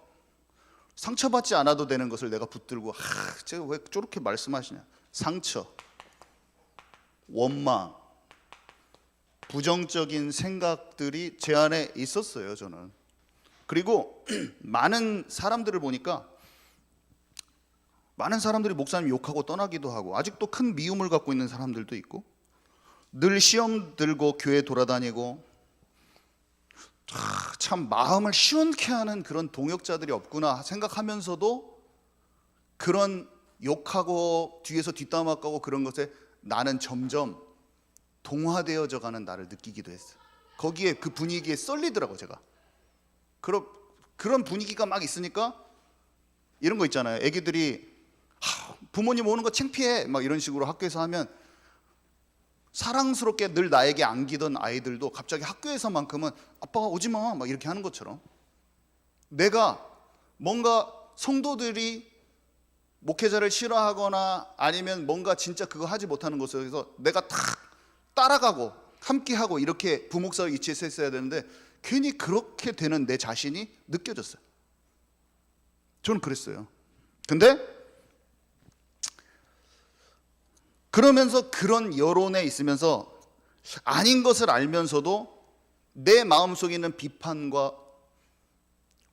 상처받지 않아도 되는 것을 내가 붙들고 제가 왜 저렇게 말씀하시냐. 상처, 원망, 부정적인 생각들이 제 안에 있었어요. 저는. 그리고 많은 사람들을 보니까 많은 사람들이 목사님 욕하고 떠나기도 하고, 아직도 큰 미움을 갖고 있는 사람들도 있고, 늘 시험 들고 교회 돌아다니고, 참 마음을 시원케 하는 그런 동역자들이 없구나 생각하면서도 그런 욕하고 뒤에서 뒷담화 까고 그런 것에 나는 점점 동화되어져 가는 나를 느끼기도 했어요. 거기에 그 분위기에 썰리더라고 제가. 그런 분위기가 막 있으니까 이런 거 있잖아요. 애기들이 부모님 오는 거 창피해 막 이런 식으로 학교에서 하면 사랑스럽게 늘 나에게 안기던 아이들도 갑자기 학교에서만큼은 아빠가 오지 마 막 이렇게 하는 것처럼, 내가 뭔가 성도들이 목회자를 싫어하거나 아니면 뭔가 진짜 그거 하지 못하는 것에서 내가 다 따라가고 함께하고 이렇게 부목사의 위치에 서 있어야 되는데 괜히 그렇게 되는 내 자신이 느껴졌어요. 저는 그랬어요. 근데 그러면서 그런 여론에 있으면서 아닌 것을 알면서도 내 마음속에 있는 비판과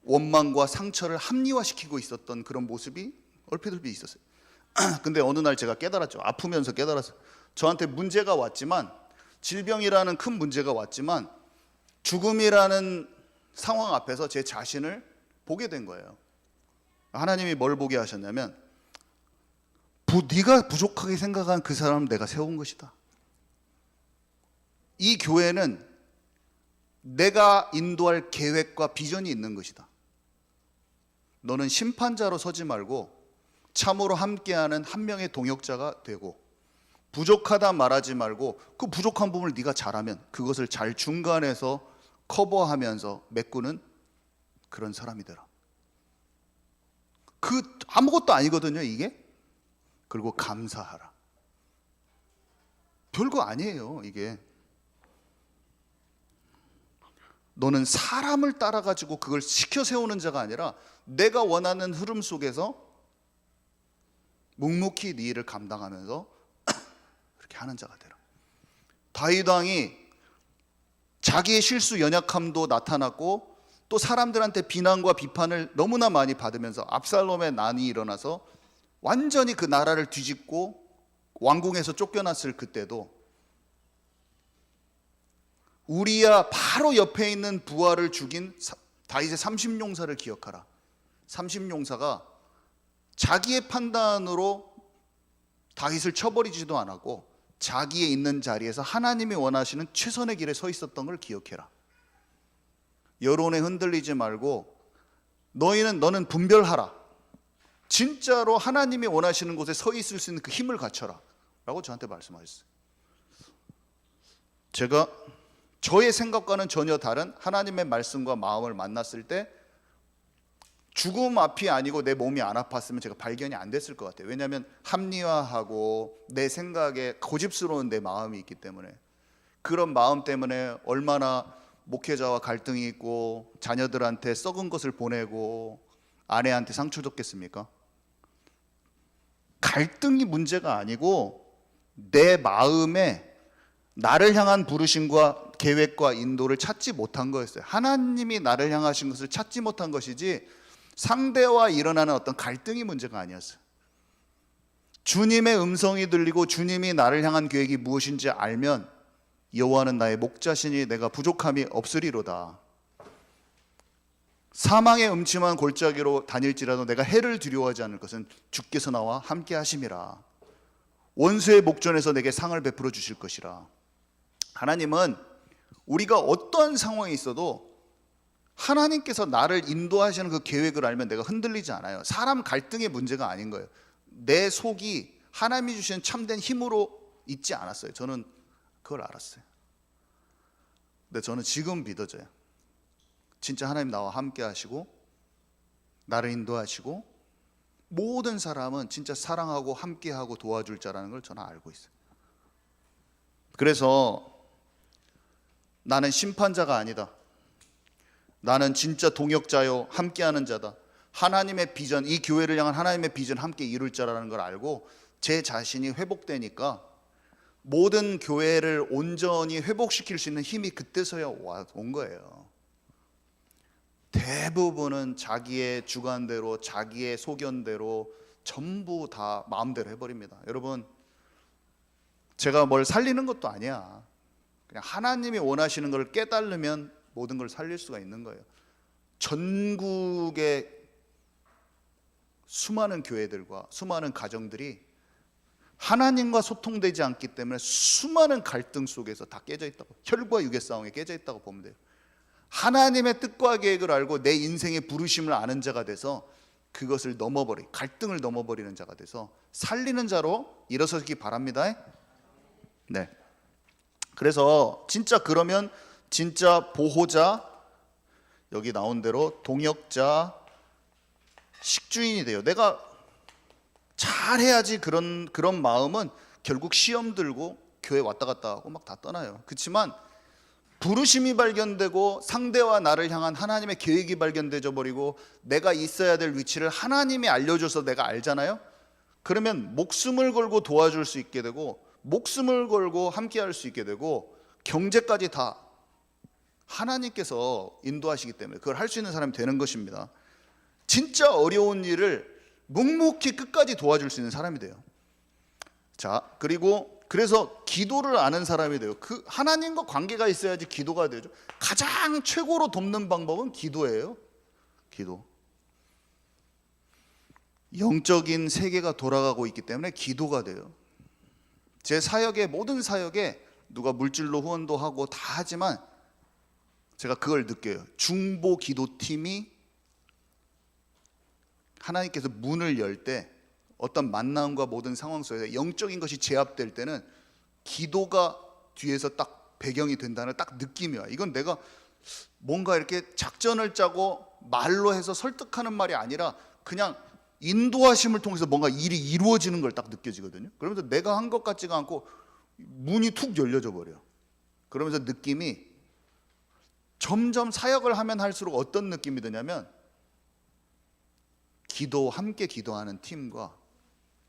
원망과 상처를 합리화시키고 있었던 그런 모습이 얼핏얼핏 있었어요. 근데 어느 날 제가 깨달았죠. 아프면서 깨달았어요. 저한테 문제가 왔지만, 질병이라는 큰 문제가 왔지만 죽음이라는 상황 앞에서 제 자신을 보게 된 거예요. 하나님이 뭘 보게 하셨냐면, 네가 부족하게 생각한 그 사람을 내가 세운 것이다. 이 교회는 내가 인도할 계획과 비전이 있는 것이다. 너는 심판자로 서지 말고 참으로 함께하는 한 명의 동역자가 되고, 부족하다 말하지 말고 그 부족한 부분을 네가 잘하면 그것을 잘 중간에서 커버하면서 메꾸는 그런 사람이 되라. 그 아무것도 아니거든요 이게. 그리고 감사하라. 별거 아니에요 이게. 너는 사람을 따라가지고 그걸 시켜 세우는 자가 아니라 내가 원하는 흐름 속에서 묵묵히 네 일을 감당하면서 그렇게 하는 자가 되라. 다윗 왕이 자기의 실수 연약함도 나타났고 또 사람들한테 비난과 비판을 너무나 많이 받으면서 압살롬의 난이 일어나서 완전히 그 나라를 뒤집고 왕궁에서 쫓겨났을 그때도 우리야 바로 옆에 있는 부하를 죽인 다윗의 30용사를 기억하라. 30용사가 자기의 판단으로 다윗을 쳐버리지도 않았고 자기의 있는 자리에서 하나님이 원하시는 최선의 길에 서 있었던 걸 기억해라. 여론에 흔들리지 말고 너는 분별하라. 진짜로 하나님이 원하시는 곳에 서 있을 수 있는 그 힘을 갖춰라 라고 저한테 말씀하셨어요. 제가 저의 생각과는 전혀 다른 하나님의 말씀과 마음을 만났을 때 죽음 앞이 아니고 내 몸이 안 아팠으면 제가 발견이 안 됐을 것 같아요. 왜냐하면 합리화하고 내 생각에 고집스러운 내 마음이 있기 때문에, 그런 마음 때문에 얼마나 목회자와 갈등이 있고 자녀들한테 썩은 것을 보내고 아내한테 상처 줬겠습니까? 갈등이 문제가 아니고 내 마음에 나를 향한 부르심과 계획과 인도를 찾지 못한 거였어요. 하나님이 나를 향하신 것을 찾지 못한 것이지 상대와 일어나는 어떤 갈등이 문제가 아니었어요. 주님의 음성이 들리고 주님이 나를 향한 계획이 무엇인지 알면 여호와는 나의 목자시니 내가 부족함이 없으리로다. 사망의 음침한 골짜기로 다닐지라도 내가 해를 두려워하지 않을 것은 주께서 나와 함께 하심이라. 원수의 목전에서 내게 상을 베풀어 주실 것이라. 하나님은 우리가 어떠한 상황에 있어도 하나님께서 나를 인도하시는 그 계획을 알면 내가 흔들리지 않아요. 사람 갈등의 문제가 아닌 거예요. 내 속이 하나님이 주신 참된 힘으로 있지 않았어요. 저는 그걸 알았어요. 근데 저는 지금 믿어져요. 진짜 하나님 나와 함께 하시고 나를 인도하시고 모든 사람은 진짜 사랑하고 함께하고 도와줄 자라는 걸 저는 알고 있어요. 그래서 나는 심판자가 아니다. 나는 진짜 동역자요 함께하는 자다. 하나님의 비전, 이 교회를 향한 하나님의 비전 함께 이룰 자라는 걸 알고 제 자신이 회복되니까 모든 교회를 온전히 회복시킬 수 있는 힘이 그때서야 온 거예요. 대부분은 자기의 주관대로 자기의 소견대로 전부 다 마음대로 해버립니다. 여러분, 제가 뭘 살리는 것도 아니야. 그냥 하나님이 원하시는 걸 깨달으면 모든 걸 살릴 수가 있는 거예요. 전국의 수많은 교회들과 수많은 가정들이 하나님과 소통되지 않기 때문에 수많은 갈등 속에서 다 깨져 있다고, 혈과 육의 싸움에 깨져 있다고 보면 돼요. 하나님의 뜻과 계획을 알고 내 인생의 부르심을 아는 자가 돼서 그것을 갈등을 넘어버리는 자가 돼서 살리는 자로 일어서기 바랍니다. 네. 그래서 진짜 그러면 진짜 보호자, 여기 나온 대로 동역자, 식주인이 돼요. 내가 잘해야지 그런 마음은 결국 시험 들고 교회 왔다 갔다 하고 막 다 떠나요. 그렇지만 부르심이 발견되고 상대와 나를 향한 하나님의 계획이 발견되어 버리고 내가 있어야 될 위치를 하나님이 알려줘서 내가 알잖아요. 그러면 목숨을 걸고 도와줄 수 있게 되고 목숨을 걸고 함께 할 수 있게 되고 경제까지 다 하나님께서 인도하시기 때문에 그걸 할 수 있는 사람이 되는 것입니다. 진짜 어려운 일을 묵묵히 끝까지 도와줄 수 있는 사람이 돼요. 자, 그래서 기도를 아는 사람이 돼요. 그 하나님과 관계가 있어야지 기도가 되죠. 가장 최고로 돕는 방법은 기도예요. 기도. 영적인 세계가 돌아가고 있기 때문에 기도가 돼요. 제 사역에, 모든 사역에 누가 물질로 후원도 하고 다 하지만 제가 그걸 느껴요. 중보 기도팀이 하나님께서 문을 열 때 어떤 만남과 모든 상황 속에서 영적인 것이 제압될 때는 기도가 뒤에서 딱 배경이 된다는 딱 느낌이 와요. 이건 내가 뭔가 이렇게 작전을 짜고 말로 해서 설득하는 말이 아니라 그냥 인도하심을 통해서 뭔가 일이 이루어지는 걸 딱 느껴지거든요. 그러면서 내가 한 것 같지가 않고 문이 툭 열려져 버려요. 그러면서 느낌이 점점 사역을 하면 할수록 어떤 느낌이 드냐면 함께 기도하는 팀과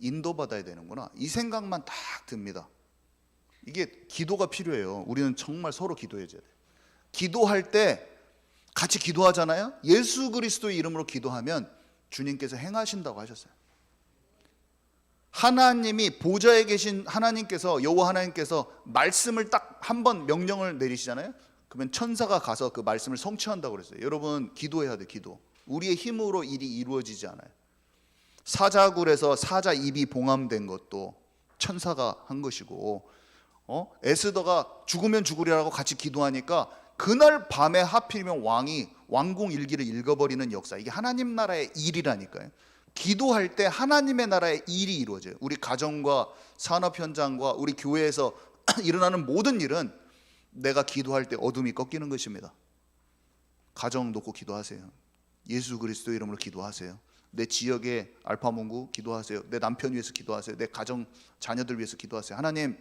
인도받아야 되는구나, 이 생각만 딱 듭니다. 이게 기도가 필요해요. 우리는 정말 서로 기도해줘야 돼요. 기도할 때 같이 기도하잖아요. 예수 그리스도의 이름으로 기도하면 주님께서 행하신다고 하셨어요. 하나님이 보좌에 계신 하나님께서, 여호와 하나님께서 말씀을 딱 한 번 명령을 내리시잖아요. 그러면 천사가 가서 그 말씀을 성취한다고 그랬어요. 여러분 기도해야 돼. 기도. 우리의 힘으로 일이 이루어지지 않아요. 사자굴에서 사자 입이 봉함된 것도 천사가 한 것이고, 에스더가 죽으면 죽으리라고 같이 기도하니까 그날 밤에 하필이면 왕이 왕궁 일기를 읽어버리는 역사, 이게 하나님 나라의 일이라니까요. 기도할 때 하나님의 나라의 일이 이루어져요. 우리 가정과 산업 현장과 우리 교회에서 일어나는 모든 일은 내가 기도할 때 어둠이 꺾이는 것입니다. 가정 놓고 기도하세요. 예수 그리스도 이름으로 기도하세요. 내 지역의 알파문구 기도하세요. 내 남편 위해서 기도하세요. 내 가정 자녀들 위해서 기도하세요. 하나님,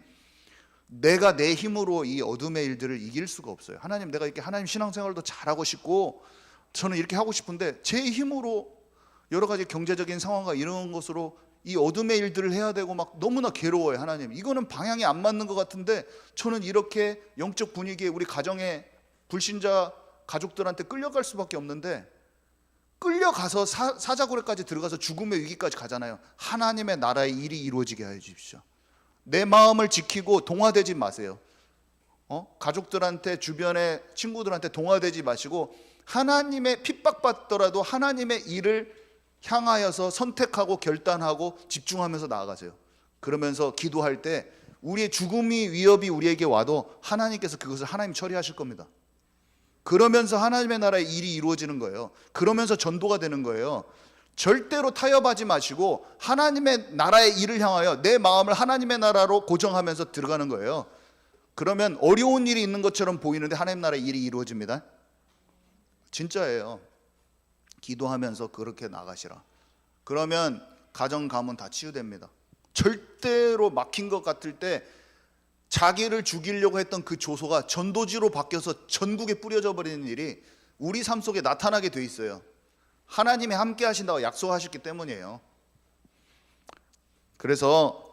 내가 내 힘으로 이 어둠의 일들을 이길 수가 없어요. 하나님, 내가 이렇게 하나님 신앙생활도 잘하고 싶고 저는 이렇게 하고 싶은데 제 힘으로 여러 가지 경제적인 상황과 이런 것으로 이 어둠의 일들을 해야 되고 막 너무나 괴로워요. 하나님, 이거는 방향이 안 맞는 것 같은데 저는 이렇게 영적 분위기에 우리 가정의 불신자 가족들한테 끌려갈 수밖에 없는데, 끌려가서 사자굴에까지 들어가서 죽음의 위기까지 가잖아요. 하나님의 나라의 일이 이루어지게 하여 주십시오. 내 마음을 지키고 동화되지 마세요. 가족들한테, 주변의 친구들한테 동화되지 마시고 하나님의 핍박받더라도 하나님의 일을 향하여서 선택하고 결단하고 집중하면서 나아가세요. 그러면서 기도할 때 우리의 죽음이 위협이 우리에게 와도 하나님께서 그것을 하나님 처리하실 겁니다. 그러면서 하나님의 나라의 일이 이루어지는 거예요. 그러면서 전도가 되는 거예요. 절대로 타협하지 마시고 하나님의 나라의 일을 향하여 내 마음을 하나님의 나라로 고정하면서 들어가는 거예요. 그러면 어려운 일이 있는 것처럼 보이는데 하나님 나라의 일이 이루어집니다. 진짜예요. 기도하면서 그렇게 나가시라. 그러면 가정 가문 다 치유됩니다. 절대로 막힌 것 같을 때 자기를 죽이려고 했던 그 조소가 전도지로 바뀌어서 전국에 뿌려져 버리는 일이 우리 삶 속에 나타나게 돼 있어요. 하나님이 함께 하신다고 약속하셨기 때문이에요. 그래서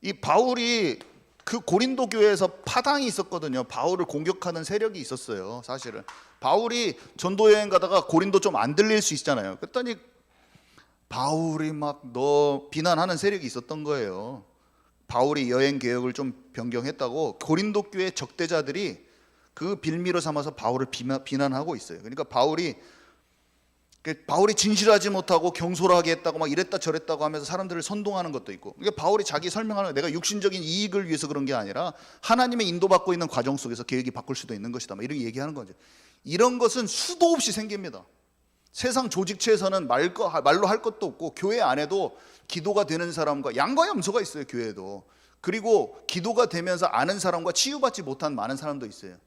이 바울이 그 고린도 교회에서 파당이 있었거든요. 바울을 공격하는 세력이 있었어요. 사실은 바울이 전도 여행 가다가 고린도 좀 안 들릴 수 있잖아요. 그랬더니 바울이 막 비난하는 세력이 있었던 거예요. 바울이 여행 계획을 좀 변경했다고 고린도 교회 적대자들이 그 빌미로 삼아서 바울을 비난하고 있어요. 그러니까 바울이 바울이 진실하지 못하고 경솔하게 했다고 막 이랬다 저랬다고 하면서 사람들을 선동하는 것도 있고, 그러니까 바울이 자기 설명하는, 내가 육신적인 이익을 위해서 그런 게 아니라 하나님의 인도받고 있는 과정 속에서 계획이 바꿀 수도 있는 것이다, 막 이렇게 얘기하는 거죠. 이런 것은 수도 없이 생깁니다. 세상 조직체에서는 말로 할 것도 없고, 교회 안에도 기도가 되는 사람과 양과 염소가 있어요, 교회에도. 그리고 기도가 되면서 아는 사람과 치유받지 못한 많은 사람도 있어요.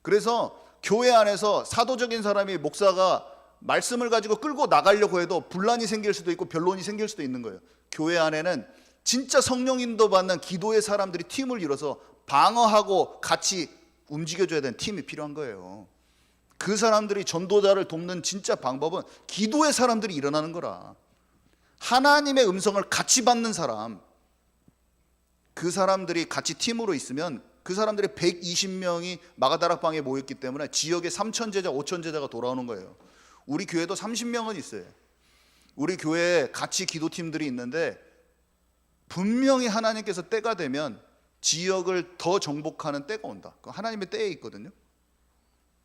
그래서 교회 안에서 사도적인 사람이, 목사가 말씀을 가지고 끌고 나가려고 해도 분란이 생길 수도 있고 변론이 생길 수도 있는 거예요. 교회 안에는 진짜 성령 인도 받는 기도의 사람들이 팀을 이뤄서 방어하고 같이 움직여줘야 되는 팀이 필요한 거예요. 그 사람들이 전도자를 돕는 진짜 방법은 기도의 사람들이 일어나는 거라. 하나님의 음성을 같이 받는 사람, 그 사람들이 같이 팀으로 있으면, 그 사람들이 120명이 마가다락방에 모였기 때문에 지역에 3,000제자 5,000제자가 돌아오는 거예요. 우리 교회도 30명은 있어요. 우리 교회에 같이 기도팀들이 있는데, 분명히 하나님께서 때가 되면 지역을 더 정복하는 때가 온다. 하나님의 때에 있거든요.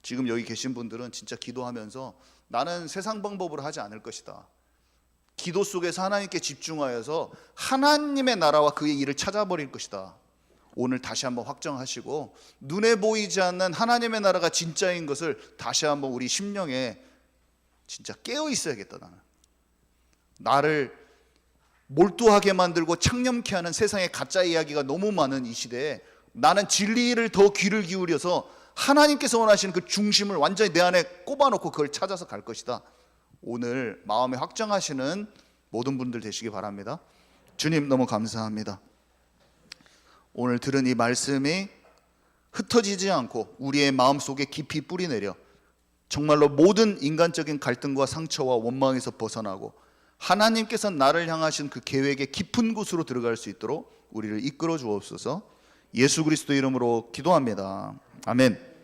지금 여기 계신 분들은 진짜 기도하면서 나는 세상 방법으로 하지 않을 것이다, 기도 속에서 하나님께 집중하여서 하나님의 나라와 그의 일을 찾아버릴 것이다, 오늘 다시 한번 확정하시고, 눈에 보이지 않는 하나님의 나라가 진짜인 것을 다시 한번 우리 심령에 진짜 깨어 있어야겠다. 나를 몰두하게 만들고 창념케 하는 세상의 가짜 이야기가 너무 많은 이 시대에 나는 진리를 더 귀를 기울여서 하나님께서 원하시는 그 중심을 완전히 내 안에 꼽아놓고 그걸 찾아서 갈 것이다, 오늘 마음에 확정하시는 모든 분들 되시기 바랍니다. 주님, 너무 감사합니다. 오늘 들은 이 말씀이 흩어지지 않고 우리의 마음속에 깊이 뿌리내려 정말로 모든 인간적인 갈등과 상처와 원망에서 벗어나고 하나님께서 나를 향하신 그 계획의 깊은 곳으로 들어갈 수 있도록 우리를 이끌어 주옵소서. 예수 그리스도 이름으로 기도합니다. 아멘.